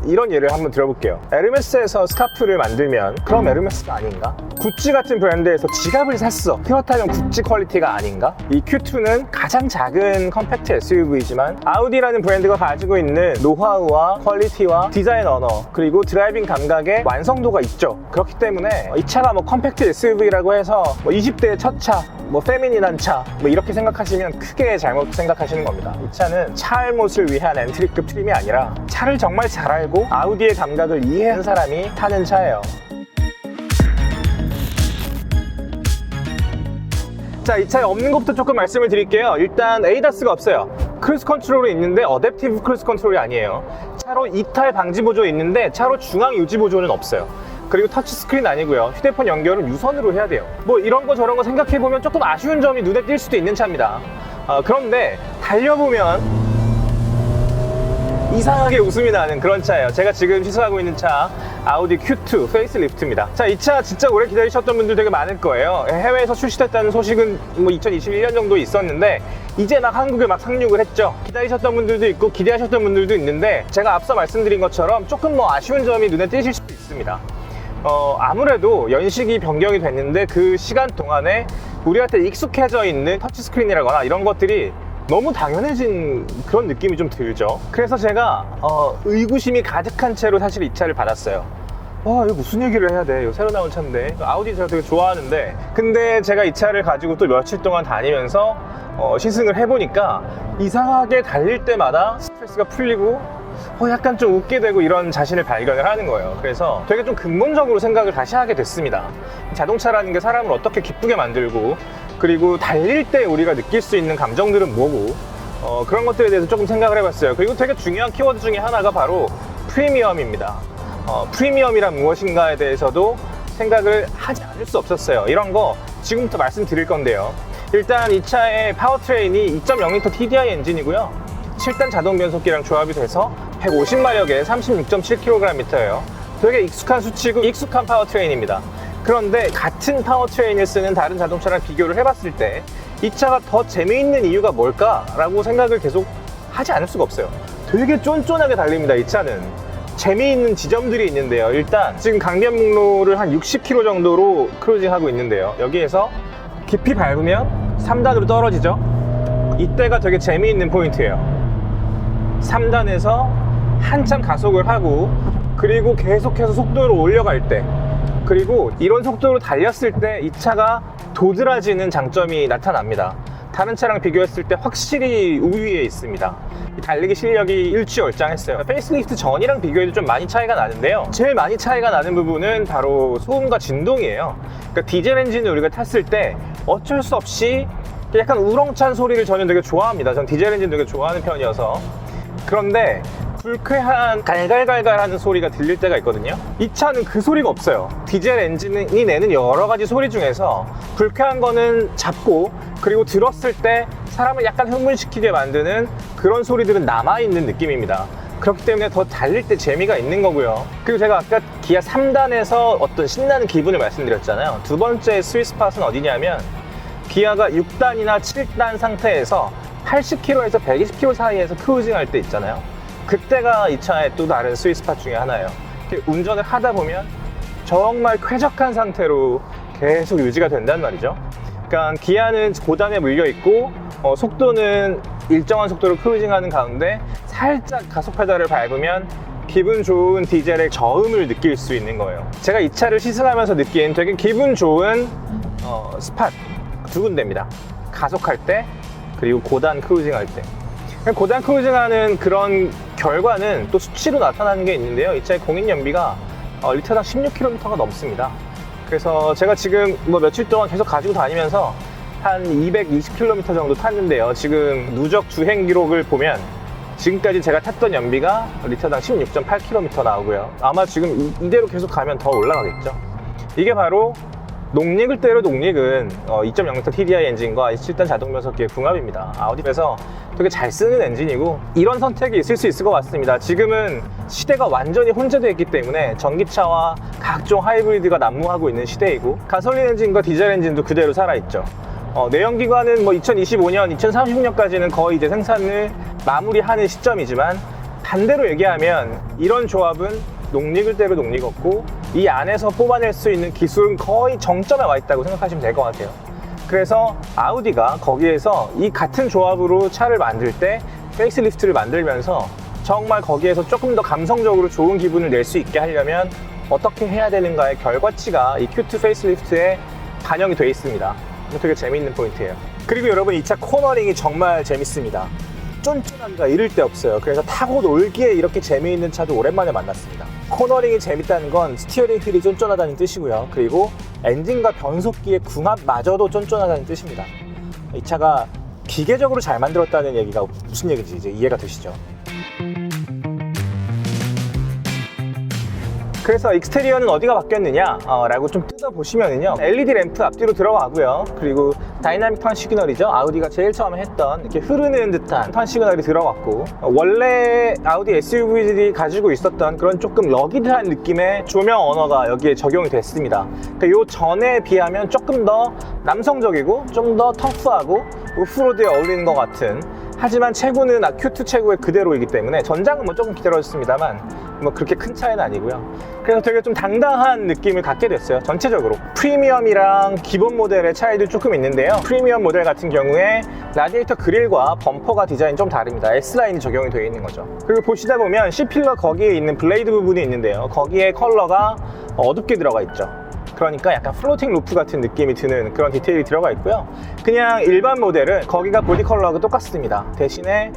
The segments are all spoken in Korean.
이런 예를 한번 들어볼게요. 에르메스에서 스카프를 만들면 그럼 에르메스가 아닌가? 구찌 같은 브랜드에서 지갑을 샀어. 그렇다면 구찌 퀄리티가 아닌가? 이 Q2는 가장 작은 컴팩트 SUV이지만 아우디라는 브랜드가 가지고 있는 노하우와 퀄리티와 디자인 언어 그리고 드라이빙 감각의 완성도가 있죠. 그렇기 때문에 이 차가 뭐 컴팩트 SUV라고 해서 뭐 20대의 첫 차, 뭐 페미닌한 차, 뭐 이렇게 생각하시면 크게 잘못 생각하시는 겁니다. 이 차는 차 알못을 위한 엔트리급 트림이 아니라 차를 정말 잘 알고 아우디의 감각을 이해한 사람이 타는 차예요. 자, 이 차에 없는 것부터 조금 말씀을 드릴게요. 일단 ADAS가 없어요. 크루즈 컨트롤이 있는데 어댑티브 크루즈 컨트롤이 아니에요. 차로 이탈 방지 보조가 있는데 차로 중앙 유지 보조는 없어요. 그리고 터치스크린 아니고요. 휴대폰 연결은 유선으로 해야 돼요. 뭐 이런 거 저런 거 생각해보면 조금 아쉬운 점이 눈에 띌 수도 있는 차입니다. 그런데 달려보면 이상하게 웃음이 나는 그런 차예요. 제가 지금 시승하고 있는 차 아우디 Q2 페이스리프트입니다. 자, 이 차 진짜 오래 기다리셨던 분들 되게 많을 거예요. 해외에서 출시됐다는 소식은 뭐 2021년 정도 있었는데 이제 막 한국에 막 상륙을 했죠. 기다리셨던 분들도 있고 기대하셨던 분들도 있는데 제가 앞서 말씀드린 것처럼 조금 뭐 아쉬운 점이 눈에 띄실 수도 있습니다. 아무래도 연식이 변경이 됐는데 그 시간 동안에 우리한테 익숙해져 있는 터치스크린이라거나 이런 것들이 너무 당연해진 그런 느낌이 좀 들죠. 그래서 제가 의구심이 가득한 채로 사실 이 차를 받았어요. 이거 무슨 얘기를 해야 돼? 이거 새로 나온 차인데. 아우디 제가 되게 좋아하는데 근데 제가 이 차를 가지고 또 며칠 동안 다니면서 시승을 해보니까 이상하게 달릴 때마다 스트레스가 풀리고 약간 좀 웃게 되고 이런 자신을 발견을 하는 거예요. 그래서 되게 좀 근본적으로 생각을 다시 하게 됐습니다. 자동차라는 게 사람을 어떻게 기쁘게 만들고 그리고 달릴 때 우리가 느낄 수 있는 감정들은 뭐고 그런 것들에 대해서 조금 생각을 해봤어요. 그리고 되게 중요한 키워드 중에 하나가 바로 프리미엄입니다. 프리미엄이란 무엇인가에 대해서도 생각을 하지 않을 수 없었어요. 이런 거 지금부터 말씀드릴 건데요. 일단 이 차의 파워트레인이 2.0L TDI 엔진이고요. 7단 자동 변속기랑 조합이 돼서 150마력에 36.7kgm예요. 되게 익숙한 수치고 익숙한 파워트레인입니다. 그런데 같은 파워트레인을 쓰는 다른 자동차랑 비교를 해봤을 때 이 차가 더 재미있는 이유가 뭘까라고 생각을 계속 하지 않을 수가 없어요. 되게 쫀쫀하게 달립니다. 이 차는 재미있는 지점들이 있는데요. 일단 지금 강변북로를 한 60km 정도로 크루징하고 있는데요. 여기에서 깊이 밟으면 3단으로 떨어지죠. 이때가 되게 재미있는 포인트예요. 3단에서 한참 가속을 하고 그리고 계속해서 속도를 올려갈 때 그리고 이런 속도로 달렸을 때 이 차가 도드라지는 장점이 나타납니다. 다른 차랑 비교했을 때 확실히 우위에 있습니다. 달리기 실력이 일취월장했어요. 페이스리프트 전이랑 비교해도 좀 많이 차이가 나는데요. 제일 많이 차이가 나는 부분은 바로 소음과 진동이에요. 그러니까 디젤 엔진을 우리가 탔을 때 어쩔 수 없이 약간 우렁찬 소리를 저는 되게 좋아합니다. 전 디젤 엔진 되게 좋아하는 편이어서. 그런데 불쾌한 갈갈갈갈 하는 소리가 들릴 때가 있거든요. 이 차는 그 소리가 없어요. 디젤 엔진이 내는 여러 가지 소리 중에서 불쾌한 거는 작고 그리고 들었을 때 사람을 약간 흥분시키게 만드는 그런 소리들은 남아있는 느낌입니다. 그렇기 때문에 더 달릴 때 재미가 있는 거고요. 그리고 제가 아까 기아 3단에서 어떤 신나는 기분을 말씀드렸잖아요. 두 번째 스윗스팟은 어디냐면 기아가 6단이나 7단 상태에서 80km에서 120km 사이에서 크루징 할 때 있잖아요. 그때가 이 차의 또 다른 스윗스팟 중에 하나예요. 운전을 하다 보면 정말 쾌적한 상태로 계속 유지가 된단 말이죠. 그러니까 기아는 고단에 물려 있고 속도는 일정한 속도로 크루징하는 가운데 살짝 가속 페달을 밟으면 기분 좋은 디젤의 저음을 느낄 수 있는 거예요. 제가 이 차를 시승하면서 느낀 되게 기분 좋은 스팟 두 군데입니다. 가속할 때 그리고 고단 크루징 할 때. 고단 크루징하는 그런 결과는 또 수치로 나타나는 게 있는데요. 이 차의 공인연비가 리터당 16km가 넘습니다. 그래서 제가 지금 뭐 며칠 동안 계속 가지고 다니면서 한 220km 정도 탔는데요. 지금 누적 주행 기록을 보면 지금까지 제가 탔던 연비가 리터당 16.8km 나오고요. 아마 지금 이대로 계속 가면 더 올라가겠죠. 이게 바로 녹릭을 때려 녹릭은 2.0L TDI 엔진과 7단 자동 변속기의 궁합입니다. 아우디에서 되게 잘 쓰는 엔진이고 이런 선택이 있을 수 있을 것 같습니다. 지금은 시대가 완전히 혼재되어 있기 때문에 전기차와 각종 하이브리드가 난무하고 있는 시대이고 가솔린 엔진과 디젤 엔진도 그대로 살아있죠. 내연기관은 뭐 2025년, 2030년까지는 거의 이제 생산을 마무리하는 시점이지만 반대로 얘기하면 이런 조합은 녹익을 대로 녹익었고 이 안에서 뽑아낼 수 있는 기술은 거의 정점에 와 있다고 생각하시면 될 것 같아요. 그래서 아우디가 거기에서 이 같은 조합으로 차를 만들 때 페이스리프트를 만들면서 정말 거기에서 조금 더 감성적으로 좋은 기분을 낼 수 있게 하려면 어떻게 해야 되는가의 결과치가 이 Q2 페이스리프트에 반영이 되어 있습니다. 되게 재미있는 포인트예요. 그리고 여러분, 이 차 코너링이 정말 재밌습니다. 쫀쫀함과 이를 데 없어요. 그래서 타고 놀기에 이렇게 재미있는 차도 오랜만에 만났습니다. 코너링이 재밌다는 건 스티어링 휠이 쫀쫀하다는 뜻이고요. 그리고 엔진과 변속기의 궁합마저도 쫀쫀하다는 뜻입니다. 이 차가 기계적으로 잘 만들었다는 얘기가 무슨 얘기인지 이제 이해가 되시죠? 그래서 익스테리어는 어디가 바뀌었느냐 라고 좀 뜯어보시면은요, LED 램프 앞뒤로 들어가고요. 그리고 다이나믹 턴 시그널이죠. 아우디가 제일 처음에 했던 이렇게 흐르는 듯한 턴 시그널이 들어갔고, 원래 아우디 SUV들이 가지고 있었던 그런 조금 러기드한 느낌의 조명 언어가 여기에 적용이 됐습니다. 그러니까 요 전에 비하면 조금 더 남성적이고 좀 더 터프하고 오프로드에 어울리는 것 같은, 하지만 체구는 Q2 체구의 그대로이기 때문에 전장은 뭐 조금 기다려졌습니다만 뭐 그렇게 큰 차이는 아니고요. 그래서 되게 좀 당당한 느낌을 갖게 됐어요. 전체적으로 프리미엄이랑 기본 모델의 차이도 조금 있는데요. 프리미엄 모델 같은 경우에 라디에이터 그릴과 범퍼가 디자인이 좀 다릅니다. S라인이 적용이 되어 있는 거죠. 그리고 보시다 보면 C필러 거기에 있는 블레이드 부분이 있는데요, 거기에 컬러가 어둡게 들어가 있죠. 그러니까 약간 플로팅 루프 같은 느낌이 드는 그런 디테일이 들어가 있고요. 그냥 일반 모델은 거기가 보디 컬러하고 똑같습니다. 대신에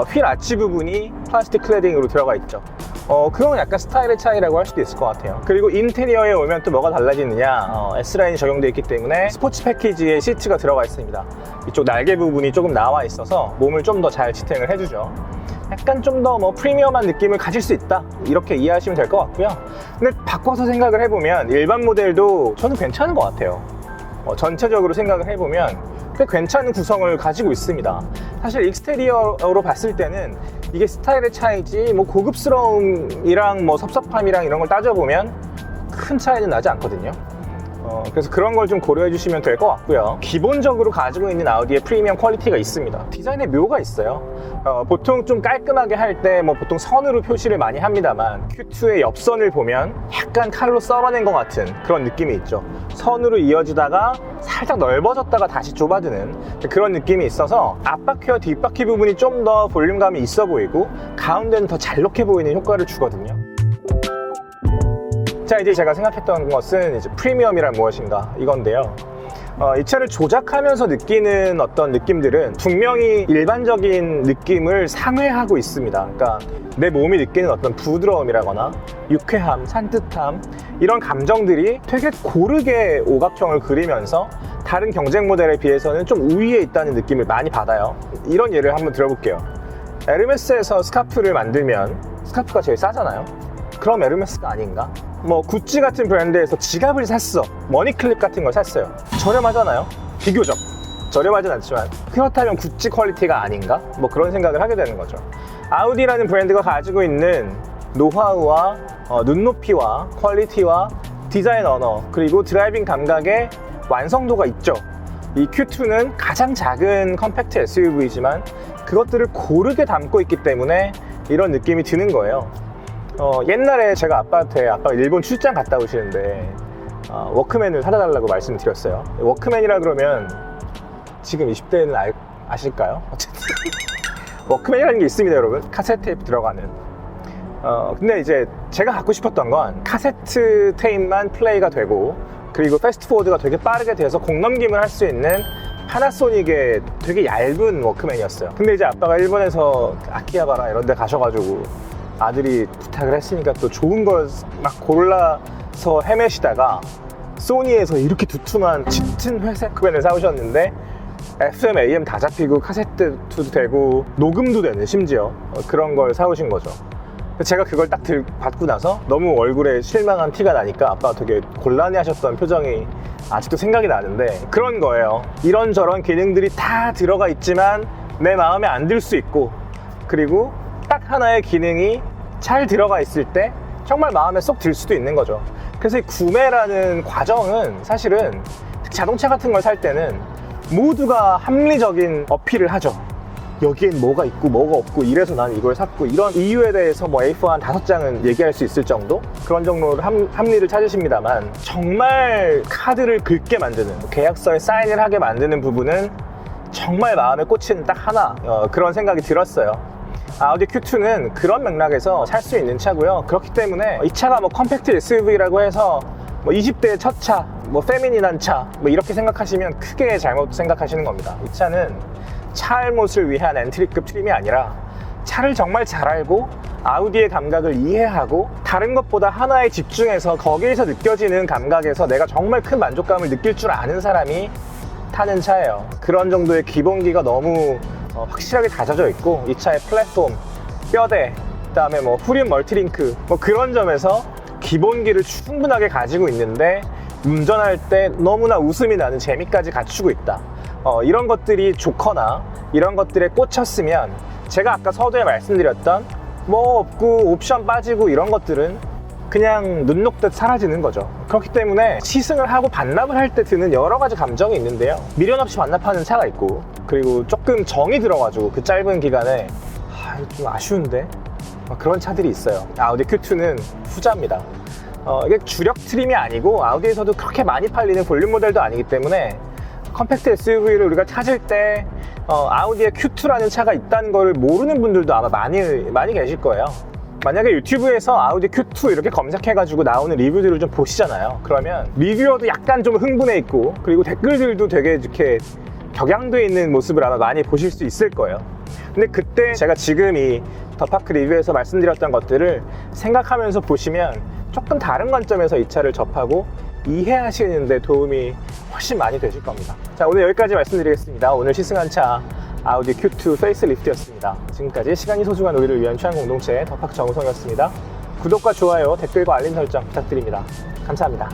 휠 아치 부분이 플라스틱 클래딩으로 들어가 있죠. 그건 약간 스타일의 차이라고 할 수도 있을 것 같아요. 그리고 인테리어에 오면 또 뭐가 달라지느냐, S라인이 적용되어 있기 때문에 스포츠 패키지에 시트가 들어가 있습니다. 이쪽 날개 부분이 조금 나와 있어서 몸을 좀 더 잘 지탱을 해주죠. 약간 좀 더 뭐 프리미엄한 느낌을 가질 수 있다, 이렇게 이해하시면 될 것 같고요. 근데 바꿔서 생각을 해보면 일반 모델도 저는 괜찮은 것 같아요. 전체적으로 생각을 해보면 꽤 괜찮은 구성을 가지고 있습니다. 사실 익스테리어로 봤을 때는 이게 스타일의 차이지 뭐 고급스러움이랑 뭐 섭섭함이랑 이런 걸 따져보면 큰 차이는 나지 않거든요. 그래서 그런 걸 좀 고려해 주시면 될 것 같고요. 기본적으로 가지고 있는 아우디의 프리미엄 퀄리티가 있습니다. 디자인에 묘가 있어요. 보통 좀 깔끔하게 할 때 뭐 보통 선으로 표시를 많이 합니다만, Q2의 옆선을 보면 약간 칼로 썰어낸 것 같은 그런 느낌이 있죠. 선으로 이어지다가 살짝 넓어졌다가 다시 좁아드는 그런 느낌이 있어서 앞바퀴와 뒷바퀴 부분이 좀 더 볼륨감이 있어 보이고 가운데는 더 잘록해 보이는 효과를 주거든요. 자, 이제 제가 생각했던 것은 이제 프리미엄이란 무엇인가, 이건데요. 이 차를 조작하면서 느끼는 어떤 느낌들은 분명히 일반적인 느낌을 상회하고 있습니다. 그러니까 내 몸이 느끼는 어떤 부드러움이라거나 유쾌함, 산뜻함, 이런 감정들이 되게 고르게 오각형을 그리면서 다른 경쟁 모델에 비해서는 좀 우위에 있다는 느낌을 많이 받아요. 이런 예를 한번 들어볼게요. 에르메스에서 스카프를 만들면 스카프가 제일 싸잖아요. 그럼 에르메스가 아닌가? 뭐 구찌 같은 브랜드에서 지갑을 샀어, 머니클립 같은 걸 샀어요. 저렴하잖아요. 비교적 저렴하진 않지만 그렇다면 구찌 퀄리티가 아닌가? 뭐 그런 생각을 하게 되는 거죠. 아우디라는 브랜드가 가지고 있는 노하우와 눈높이와 퀄리티와 디자인 언어, 그리고 드라이빙 감각의 완성도가 있죠. 이 Q2는 가장 작은 컴팩트 SUV이지만 그것들을 고르게 담고 있기 때문에 이런 느낌이 드는 거예요. 옛날에 제가 아빠가 일본 출장 갔다 오시는데 워크맨을 사다 달라고 말씀드렸어요. 워크맨이라 그러면 지금 20대는 아실까요? 어쨌든 워크맨이라는 게 있습니다, 여러분. 카세트 테이프 들어가는. 근데 이제 제가 갖고 싶었던 건 카세트 테이프만 플레이가 되고, 그리고 패스트포워드가 되게 빠르게 돼서 공넘김을 할 수 있는 파나소닉의 되게 얇은 워크맨이었어요. 근데 이제 아빠가 일본에서 아키하바라 이런 데 가셔가지고 아들이 부탁을 했으니까 또 좋은 걸 막 골라서 헤매시다가 소니에서 이렇게 두툼한 짙은 회색 펜을 사오셨는데 FM, AM 다 잡히고 카세트도 되고 녹음도 되는, 심지어 그런 걸 사오신 거죠. 제가 그걸 딱 받고 나서 너무 얼굴에 실망한 티가 나니까 아빠가 되게 곤란해 하셨던 표정이 아직도 생각이 나는데, 그런 거예요. 이런저런 기능들이 다 들어가 있지만 내 마음에 안 들 수 있고, 그리고 딱 하나의 기능이 잘 들어가 있을 때 정말 마음에 쏙 들 수도 있는 거죠. 그래서 이 구매라는 과정은 사실은 자동차 같은 걸 살 때는 모두가 합리적인 어필을 하죠. 여기엔 뭐가 있고 뭐가 없고 이래서 난 이걸 샀고 이런 이유에 대해서 뭐 A4 한 5장은 얘기할 수 있을 정도? 그런 정도로 합리를 찾으십니다만 정말 카드를 긁게 만드는 계약서에 사인을 하게 만드는 부분은 정말 마음에 꽂히는 딱 하나 그런 생각이 들었어요. 아우디 Q2는 그런 맥락에서 살 수 있는 차고요. 그렇기 때문에 이 차가 뭐 컴팩트 SUV라고 해서 뭐 20대의 첫 차, 뭐 페미닌한 차, 뭐 이렇게 생각하시면 크게 잘못 생각하시는 겁니다. 이 차는 차 알못을 위한 엔트리급 트림이 아니라 차를 정말 잘 알고 아우디의 감각을 이해하고 다른 것보다 하나에 집중해서 거기에서 느껴지는 감각에서 내가 정말 큰 만족감을 느낄 줄 아는 사람이 타는 차예요. 그런 정도의 기본기가 너무 확실하게 다져져 있고 이 차의 플랫폼, 뼈대, 그다음에 뭐 후륜 멀티링크 뭐 그런 점에서 기본기를 충분하게 가지고 있는데 운전할 때 너무나 웃음이 나는 재미까지 갖추고 있다. 이런 것들이 좋거나 이런 것들에 꽂혔으면 제가 아까 서두에 말씀드렸던 뭐 없고 옵션 빠지고 이런 것들은 그냥 눈 녹듯 사라지는 거죠. 그렇기 때문에 시승을 하고 반납을 할 때 드는 여러 가지 감정이 있는데요. 미련 없이 반납하는 차가 있고 그리고 조금 정이 들어가지고 그 짧은 기간에 좀 아쉬운데 그런 차들이 있어요. 아우디 Q2는 후자입니다. 이게 주력 트림이 아니고 아우디에서도 그렇게 많이 팔리는 볼륨 모델도 아니기 때문에 컴팩트 SUV를 우리가 찾을 때 아우디의 Q2라는 차가 있다는 걸 모르는 분들도 아마 많이 계실 거예요. 만약에 유튜브에서 아우디 Q2 이렇게 검색해가지고 나오는 리뷰들을 좀 보시잖아요. 그러면 리뷰어도 약간 좀 흥분해 있고 그리고 댓글들도 되게 이렇게 격양돼 있는 모습을 아마 많이 보실 수 있을 거예요. 근데 그때 제가 지금 이 더파크 리뷰에서 말씀드렸던 것들을 생각하면서 보시면 조금 다른 관점에서 이 차를 접하고 이해하시는 데 도움이 훨씬 많이 되실 겁니다. 자, 오늘 여기까지 말씀드리겠습니다. 오늘 시승한 차 아우디 Q2 페이스리프트였습니다. 지금까지 시간이 소중한 우리를 위한 취향 공동체 더파크 정우성이었습니다. 구독과 좋아요, 댓글과 알림 설정 부탁드립니다. 감사합니다.